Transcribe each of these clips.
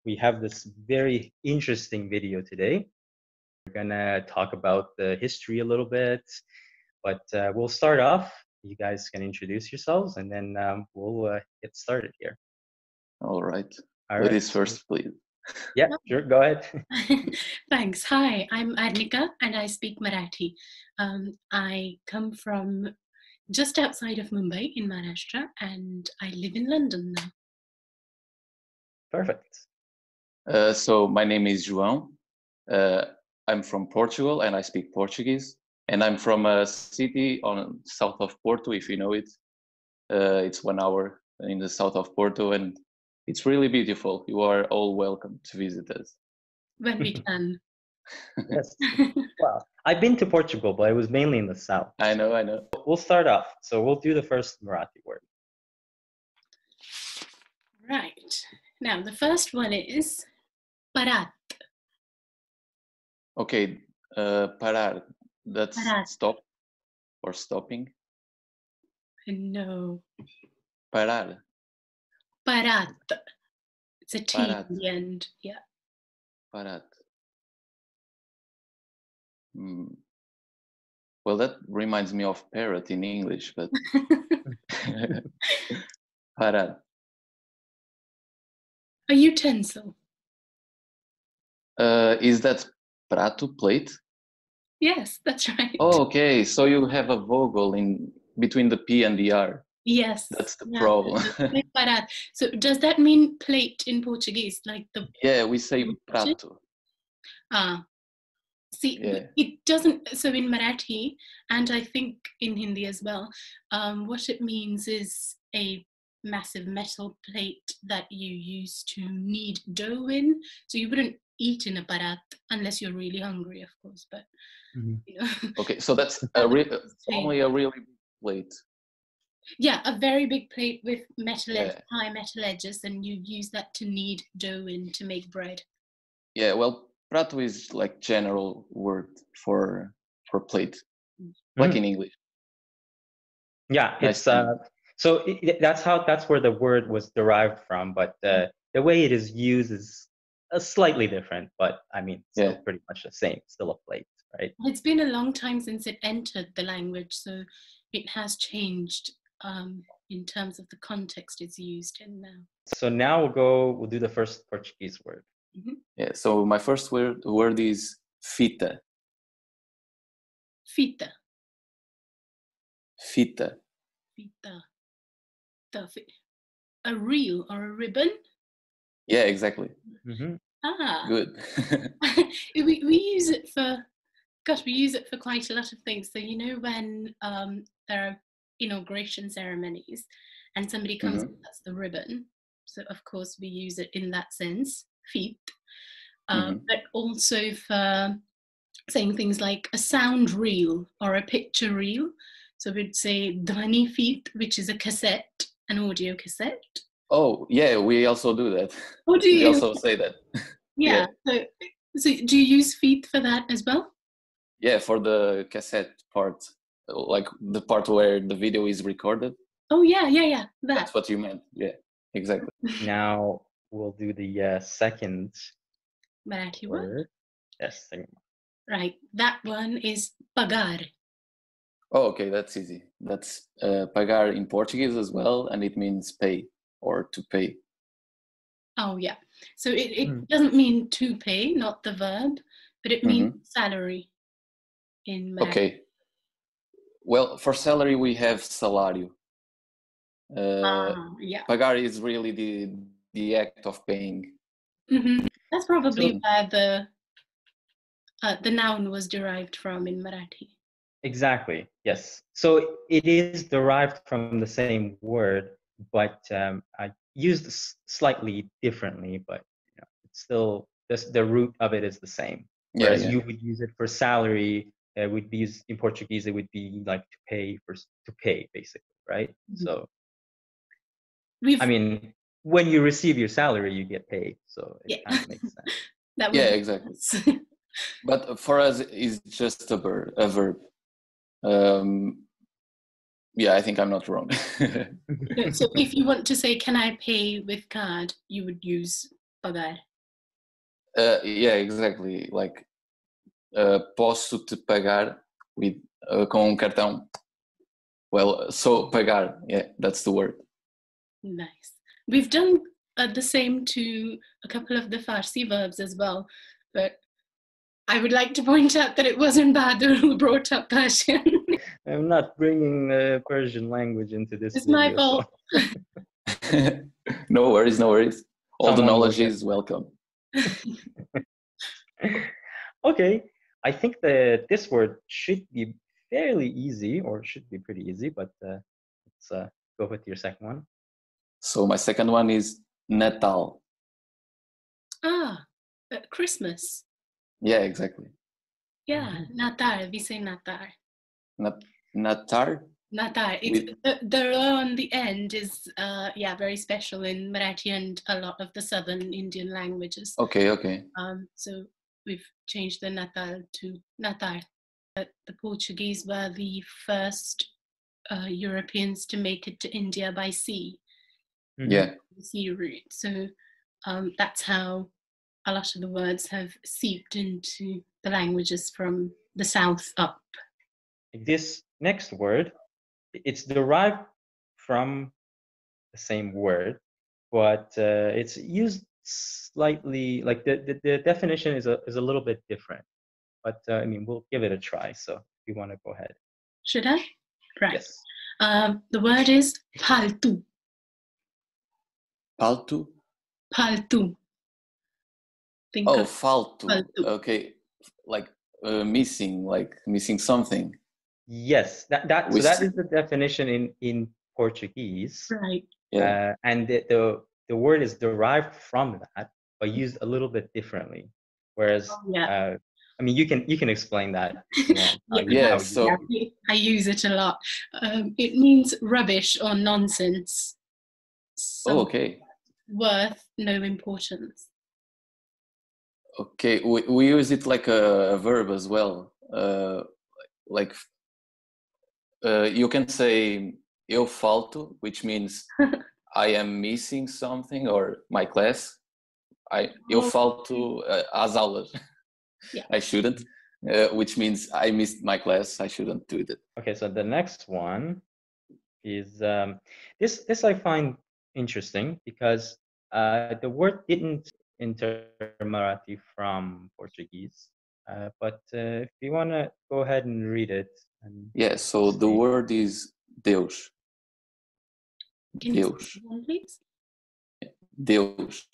We have this very interesting video today. We're gonna talk about the history a little bit, but we'll start off. You guys can introduce yourselves, and then we'll get started here. All right. All Ladies first, please. Yeah, sure. Go ahead. Thanks. Hi, I'm Arnika, and I speak Marathi. I come from just outside of Mumbai in Maharashtra, and I live in London now. Perfect. So my name is João. I'm from Portugal and I speak Portuguese. And I'm from a city on south of Porto, if you know it. It's 1 hour in the south of Porto, and it's really beautiful. You are all welcome to visit us. When we can. Yes. Well, I've been to Portugal, but it was mainly in the south. I know. We'll start off. So we'll do the first Marathi word. Right. Now, the first one is parāt. Okay, parar. That's Parāt. stop or stopping. No. Parar. Parāt. It's a T Parāt. at the end. Yeah. Parat. Well, that reminds me of parrot in English, but parat. A utensil. Is that prato, plate? Yes, that's right. Oh, okay. So you have a vowel in between the P and the R. Yes. That's the yeah, problem. Parāt. So does that mean plate in Portuguese? Like the Yeah, we say prato. See, Yeah. it doesn't. So in Marathi, and I think in Hindi as well, what it means is a massive metal plate that you use to knead dough in. So you wouldn't eat in a parāt unless you're really hungry, of course. But you know. Okay, so that's only a really big plate. Yeah, a very big plate with metal Yeah. high metal edges, and you use that to knead dough in to make bread. Yeah, well, prato is like general word for plate, like in English. Yeah, Nice it's that's where the word was derived from, but the way it is used is slightly different. But I mean, still pretty much the same. Still a plate, right? It's been a long time since it entered the language, so it has changed in terms of the context it's used in now. So now we'll do the first Portuguese word. Mm-hmm. Yeah, so my first word is fita. Fita. Fita. Fita. A reel or a ribbon? Yeah, exactly. Mm-hmm. Good. we use it for, we use it for quite a lot of things. So you know when there are inauguration ceremonies and somebody comes and that's the ribbon. So of course we use it in that sense, feet. But also for saying things like a sound reel or a picture reel. So we'd say dhvani feet, which is a cassette, an audio cassette. Oh, yeah, we also do that. Oh, do you? We also say that. Yeah. So do you use feet for that as well? Yeah, for the cassette part, like the part where the video is recorded. Oh, yeah. That's what you meant. Yeah, exactly. Now we'll do the second Marathi word. Yes, second one. Right, that one is pagar. Oh, okay, that's easy. That's pagar in Portuguese as well, and it means pay or to pay. Oh, yeah. So it doesn't mean to pay, not the verb, but it means salary in Marathi. Okay. Well, for salary, we have salário. Yeah. Pagar is really the act of paying. That's probably where the noun was derived from in Marathi. Exactly. Yes. So it is derived from the same word, but I used slightly differently. But it's still the root of it is the same. Whereas you would use it for salary, it would be used in Portuguese. It would be like to pay, basically, right? So I mean, when you receive your salary, you get paid. So it kind of makes sense. Exactly. But for us, it's just a verb. I think I'm not wrong. So if you want to say, can I pay with card, you would use pagar. Yeah, exactly. Like, posso te pagar with com cartão. Well, so pagar. Yeah, that's the word. Nice. We've done the same to a couple of the Farsi verbs as well, but I would like to point out that it wasn't Bahadur who brought up Persian. I'm not bringing the Persian language into this It's video. my fault. So. No worries, no worries. All the Someone will knowledge get is welcome. Okay, I think that this word should be fairly easy, or should be pretty easy, but let's go with your second one. So my second one is natal. Christmas. Yeah, exactly. Yeah, natal. We say natal. Natal? Natal. It's the R on the end is very special in Marathi and a lot of the southern Indian languages. Okay. So we've changed the natal to natal. The Portuguese were the first Europeans to make it to India by sea. Yeah. The sea route. So that's how a lot of the words have seeped into the languages from the south up. This next word, it's derived from the same word, but it's used slightly, like the definition is a little bit different. But I mean, we'll give it a try. So if you want to go ahead. Should I? Right. Yes. The word is faltoo. Faltoo? Faltoo. Faltoo. Okay, like missing something. Yes, that is the definition in Portuguese. Right. Yeah. And the word is derived from that, but used a little bit differently. Whereas, I mean, you can explain that. I use it a lot. It means rubbish or nonsense. Okay. Worth no importance. Okay, we use it like a verb as well. You can say eu falto, which means I am missing something, or my class. Eu falto às aulas. Yeah. I shouldn't, which means I missed my class. I shouldn't do that. Okay, so the next one is this I find interesting because the word didn't enter Marathi from Portuguese, but if you want to go ahead and read it. Yeah, so the word is deus. Can you say it again, please? Deus.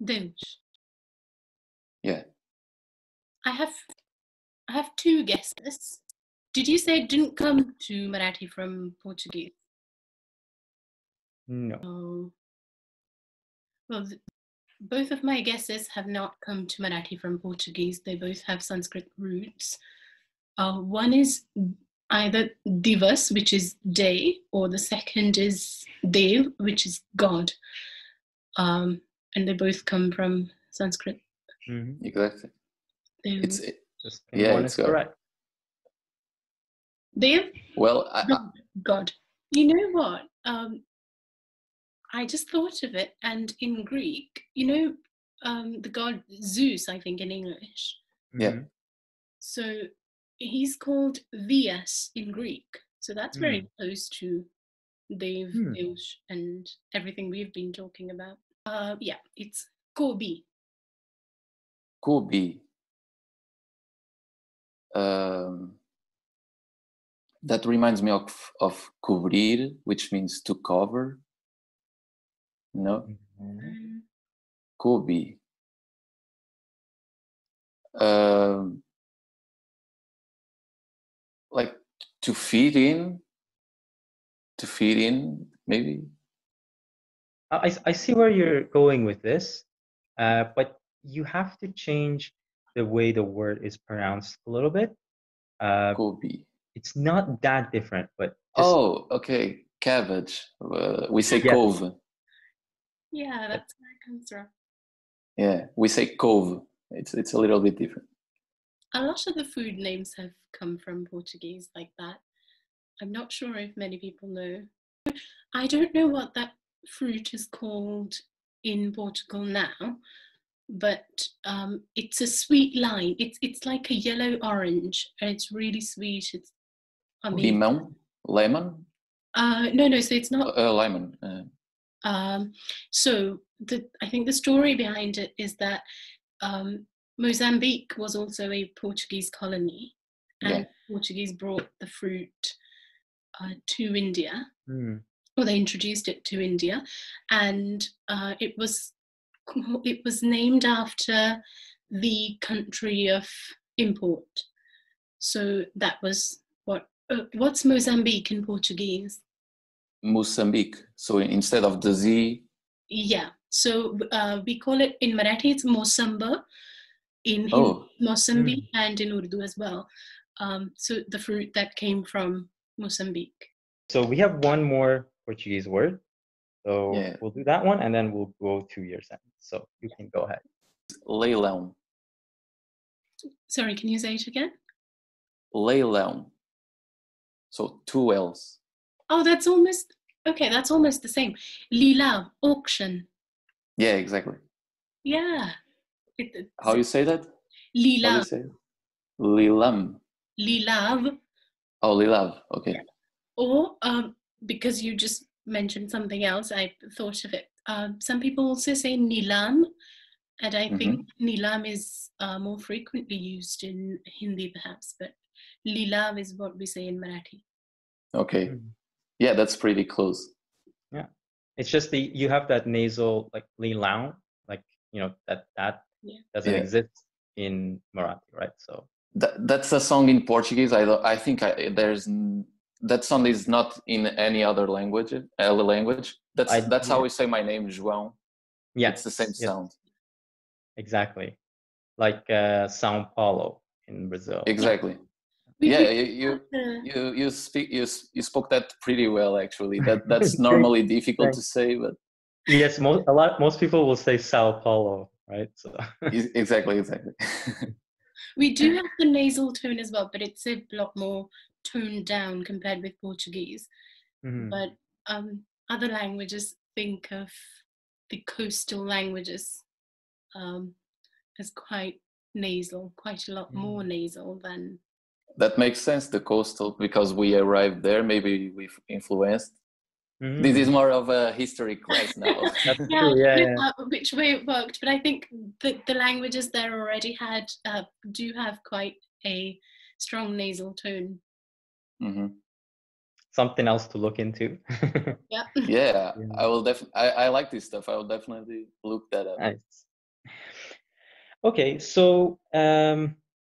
Deus. Yeah. I have two guesses. Did you say it didn't come to Marathi from Portuguese? No. Oh. Well, both of my guesses have not come to Marathi from Portuguese. They both have Sanskrit roots. One is either divas, which is day, or the second is dev, which is God. And they both come from Sanskrit. Mm-hmm. Exactly. It's correct. Dev? Well, God. You know what? I just thought of it, and in Greek, the god Zeus, I think in English. Yeah. So he's called Theus in Greek. So that's very close to Dev, Deus, and everything we've been talking about. It's kobi. Kobi. That reminds me of cobrir, which means to cover. No? Kobi. Like to feed in, maybe. I see where you're going with this, but you have to change the way the word is pronounced a little bit. Kobi. It's not that different, but okay. Cabbage. We say couve. Yeah, that's where it comes from. Yeah, we say couve. It's a little bit different. A lot of the food names have come from Portuguese like that. I'm not sure if many people know. I don't know what that fruit is called in Portugal now, but it's a sweet lime. It's like a yellow orange, and it's really sweet. It's Limão? Lemon? No. So it's not. Lemon. So I think the story behind it is that Mozambique was also a Portuguese colony, and Portuguese brought the fruit to India. Or they introduced it to India, and it was named after the country of import. So that was what's Mozambique in Portuguese? Mozambique. So instead of the Z. Yeah. So we call it in Marathi. It's Mosamba. In Hindi, Mozambique, and in Urdu as well. So the fruit that came from Mozambique. So we have one more Portuguese word. So we'll do that one, and then we'll go to your sentence. So you can go ahead. Leilão. Sorry, can you say it again? Leilão. So 2 L's. Oh, that's almost the same. Lilaav, auction. Yeah, exactly. Yeah. How you say that? Lilaav. Lilam. Lilaav. Oh, lilaav. Okay. Or because you just mentioned something else, I thought of it. Some people also say nilam, and I think nilam is more frequently used in Hindi perhaps, but lilaav is what we say in Marathi. Okay. Yeah, that's pretty close. Yeah. It's just you have that nasal, like leilão, like, that doesn't exist in Marathi, right? So that's a song in Portuguese. I think that song is not in any other language. That's how we say my name, João. Yeah, it's the same sound. Exactly, like São Paulo in Brazil. Exactly. Yeah, you spoke that pretty well, actually. That's normally difficult to say, but yes, most people will say São Paulo, right? So exactly. We do have the nasal tone as well, but it's a lot more toned down compared with Portuguese. But other languages think of the coastal languages as quite nasal, quite a lot more nasal than. That makes sense, the coastal, because we arrived there, maybe we've influenced. This is more of a history class now. That's true, yeah. Which way it worked, but I think the languages there already do have quite a strong nasal tone. Something else to look into. Yeah, I will I like this stuff. I will definitely look that up. Nice. Okay, so now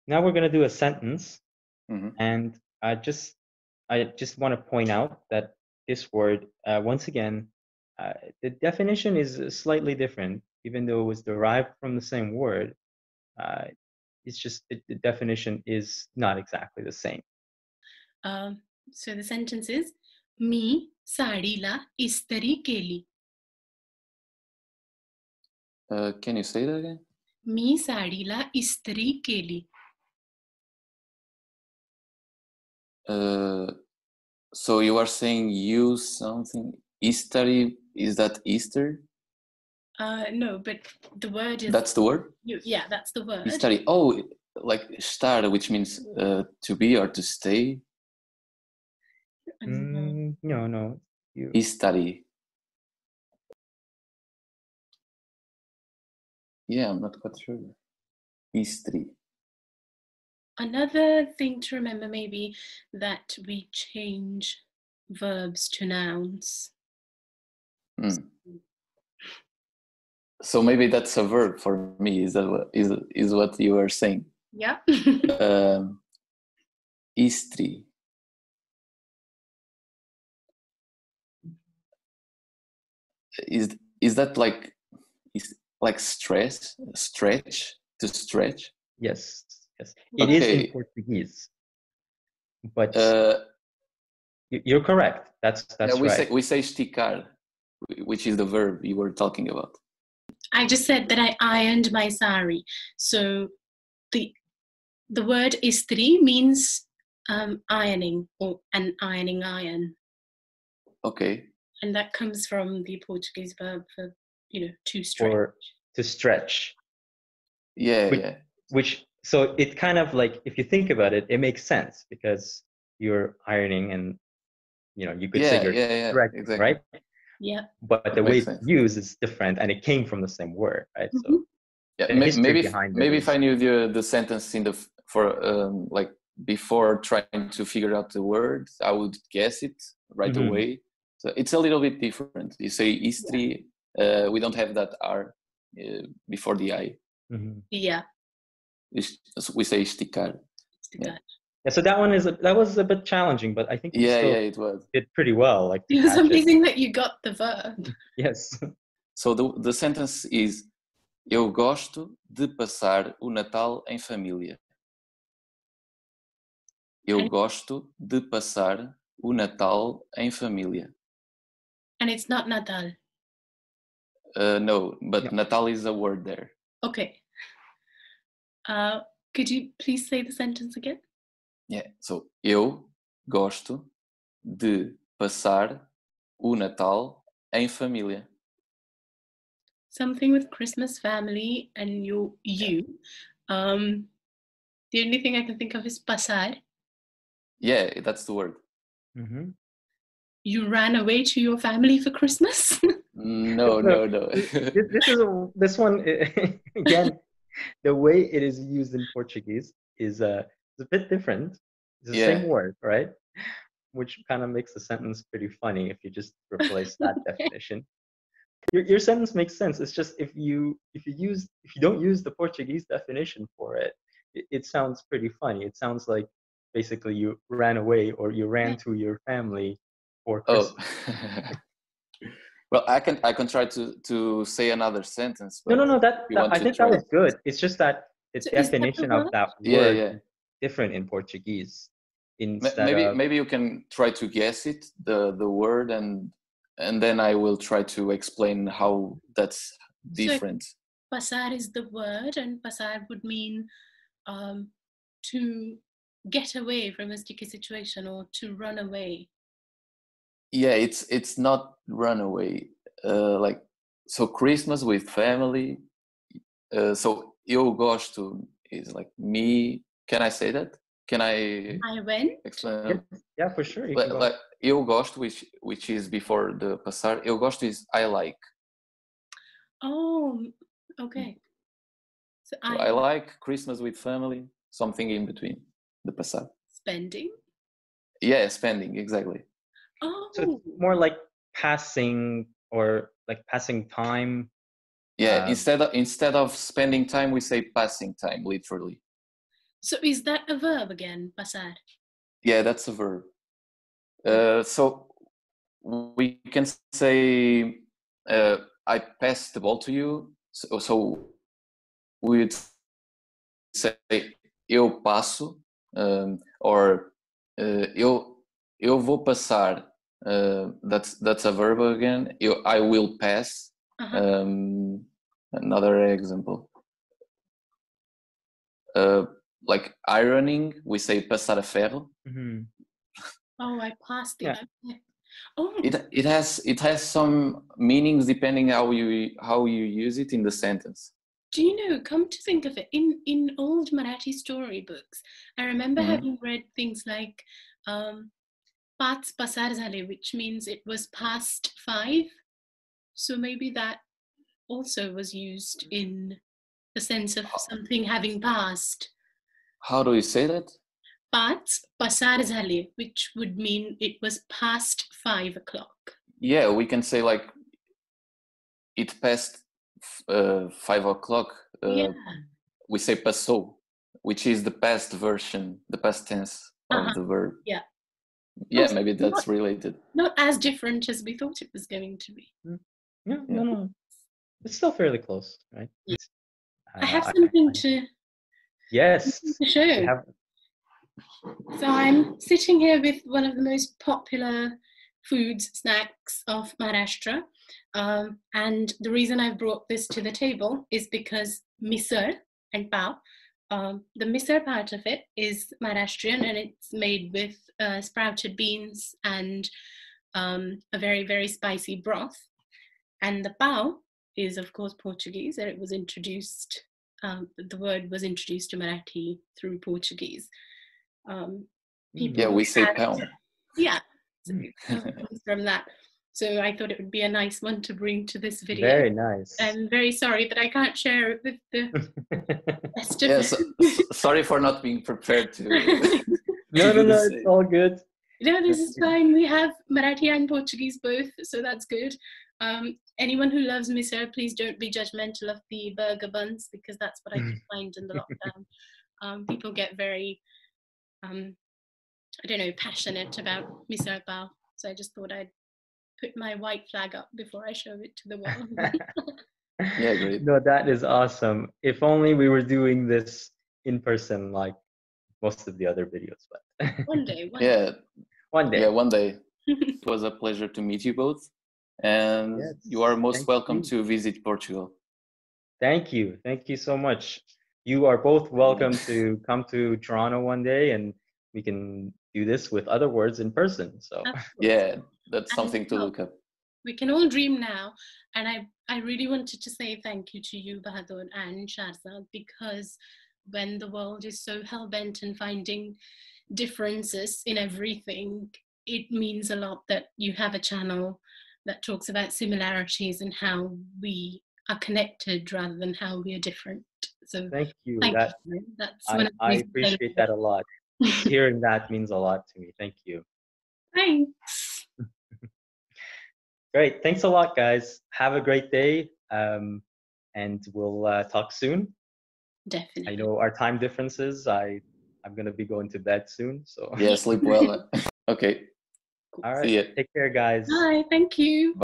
we're gonna do a sentence, and I just want to point out that this word, once again, the definition is slightly different, even though it was derived from the same word. It's just the definition is not exactly the same. So the sentence is, मी साडीला इस्त्री केली. Can you say that again? मी साडीला इस्त्री केली. So you are saying use something. Easter, is that Easter? No, but the word is. That's the word? Yeah, that's the word. Easter. Oh, like estar, which means to be or to stay. No. Istari. Yeah, I'm not quite sure. Istri. Another thing to remember maybe that we change verbs to nouns. So maybe that's a verb for me. Is that what you were saying? Yeah. Istri. Is that like stretch to stretch? Yes. It is in Portuguese, but you're correct. That's right. We say esticar, which is the verb you were talking about. I just said that I ironed my sari. So the word istri means ironing, or an ironing iron. Okay. And that comes from the Portuguese verb for to stretch. Or to stretch. Yeah, which, yeah. So it kind of like, if you think about it, it makes sense because you're ironing and, you could say Yeah, you're yeah, yeah, correct, exactly. right? Yeah. But It the way makes it's sense. used is different, and it came from the same word, right? So Yeah, the history behind it maybe is, if I knew the sentence like before trying to figure out the word, I would guess it right away. So it's a little bit different. You say istri, we don't have that R before the I. Yeah. We say esticar. Esticar. Yeah, so that was a bit challenging, but I think you still it was. did pretty well. Like, It was amazing that you got the verb. Yes. So the sentence is: Eu gosto de passar o Natal em família. Eu gosto de passar o Natal em família. And it's not natal. No, but Natal is a word there. Okay. Could you please say the sentence again? Yeah. So, eu gosto de passar o Natal em família. Something with Christmas, family, and you. The only thing I can think of is pasar. Yeah, that's the word. You ran away to your family for Christmas? No. This one again. The way it is used in Portuguese is a bit different. It's the same word, right? Which kind of makes the sentence pretty funny if you just replace that definition. Your sentence makes sense. It's just if you don't use the Portuguese definition for it, it sounds pretty funny. It sounds like basically you ran away or you ran to your family for Christmas. Well, I can try to say another sentence. No. I think that was good. It's just that the definition of that word is different in Portuguese. Maybe you can try to guess it, the word, and then I will try to explain how that's different. So pasar is the word, and pasar would mean to get away from a sticky situation or to run away. Yeah, it's not run away. Like, so Christmas with family. So eu gosto is like me. Can I say that? Can I went? explain? Yeah, for sure. Like eu gosto, which is before the passar. Eu gosto is I like. Oh, okay. So I like Christmas with family. Something in between the passar. Spending. Yeah, spending, exactly. Oh. So it's more like passing or like passing time. Yeah, instead of spending time, we say passing time, literally. So is that a verb again, pasar? Yeah, that's a verb. So we can say I pass the ball to you. So we would say eu passo, or eu vou passar. That's a verb again. I will pass. Another example. Like ironing, we say passar a ferro. Oh, I passed the. Oh. It has some meanings depending how you use it in the sentence. Do you know, come to think of it, in old Marathi storybooks, I remember having read things like पाच पसार झाले, which means it was past 5. So maybe that also was used in the sense of something having passed. How do you say that? पाच पसार झाले, which would mean it was past 5 o'clock. Yeah, we can say like it passed 5 o'clock. We say passou, which is the past version, the past tense of the verb. Yeah. Yeah, maybe that's related. Not as different as we thought it was going to be. No. It's still fairly close, right? Yeah. I have something to show. So I'm sitting here with one of the most popular foods, snacks of Maharashtra. And the reason I've brought this to the table is because misal and pav, the misal part of it is Maharashtrian, and it's made with sprouted beans and a very, very spicy broth. And the pav is, of course, Portuguese, and it was introduced the word was introduced to Marathi through Portuguese. Yeah, we say pão. Yeah, so it comes from that. So I thought it would be a nice one to bring to this video. Very nice. I'm very sorry that I can't share it with the rest of Yes, sorry for not being prepared to. No, it's all good. No, this is fine. We have Marathi and Portuguese both, so that's good. Anyone who loves misal, please don't be judgmental of the burger buns, because that's what I could find in the lockdown. People get very, I don't know, passionate about misal pav. So I just thought I'd put my white flag up before I show it to the world. Yeah, great. No, that is awesome. If only we were doing this in person like most of the other videos. But one day. Yeah, one day. Yeah, one day. It was a pleasure to meet you both. And Yes, you are most welcome you. to visit Portugal. Thank you. Thank you so much. You are both welcome to come to Toronto one day, and we can do this with other words in person. So yeah, that's something to look up. We can all dream now. And I really wanted to say thank you to you, Bahadur and Sharza, because when the world is so hell-bent on finding differences in everything, it means a lot that you have a channel that talks about similarities and how we are connected rather than how we are different. So thank you. That's one I appreciate that a lot. Hearing that means a lot to me. Thank you. Thanks. Great. Thanks a lot, guys. Have a great day. And we'll talk soon. Definitely. I know our time differences. I'm going to be going to bed soon. So yeah, sleep well. Okay. All right. See ya. Take care, guys. Bye. Thank you.